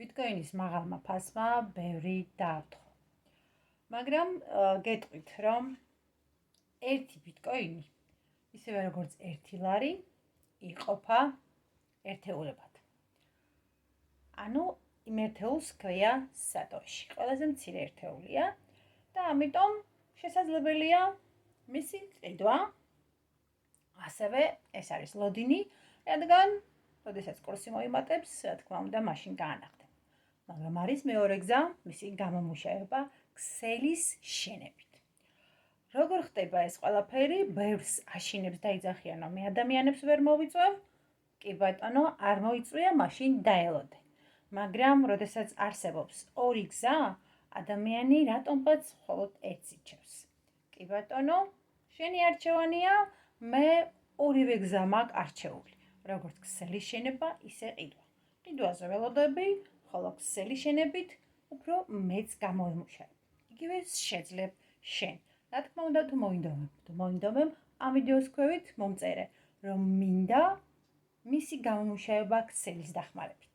ბიტკოინის მაღალმა ფასმა ბევრი დაავთხო. მაგრამ გეტყვით, რომ ერთი ბიტკოინი, ისევე როგორც ერთი ლარი, იყოფა ერთეულებად. ანუ იმ ერთეულს ქვია სატოში. ყველაზე მცირე ერთეულია და ამიტომ შესაძლებელია მისი ყიდვა. ასევე ეს არის ლოდინი, რადგან როდესაც კურსი მოიმატებს, რა თქმა უნდა, მაშინ გაანახდება. მაგრამ არის მეორე გზა, მისი გამომუშავება ქსელის შენებით. როგორ ხდება ეს ყველაფერი? ბევრს აშინებს და იძახიან, რომ მე ადამიანებს ვერ მოვიწვევ. კი ბატონო, არ მოიწვია, მაშინ დაელოდე. მაგრამ როდესაც არსებობს ორი გზა, ადამიანი რატომღაც მხოლოდ ერთს ირჩევს. კი ბატონო, შენი არჩევანია, მე ორივე გზა მაქვს არჩეული. როგორც ქსელის შენება, ისე ყიდვა. ყიდვაზე ველოდები, ხოლო ქსელის შენებით უფრო მეც გამოიმუშავებ. იგივე შეძლებ შენ. რა თქმა უნდა, თუ მოინდომებ, ამ ვიდეოს ქვევით მომწერე, რომ მინდა მისი გამომუშავება ქსელის დახმარებით.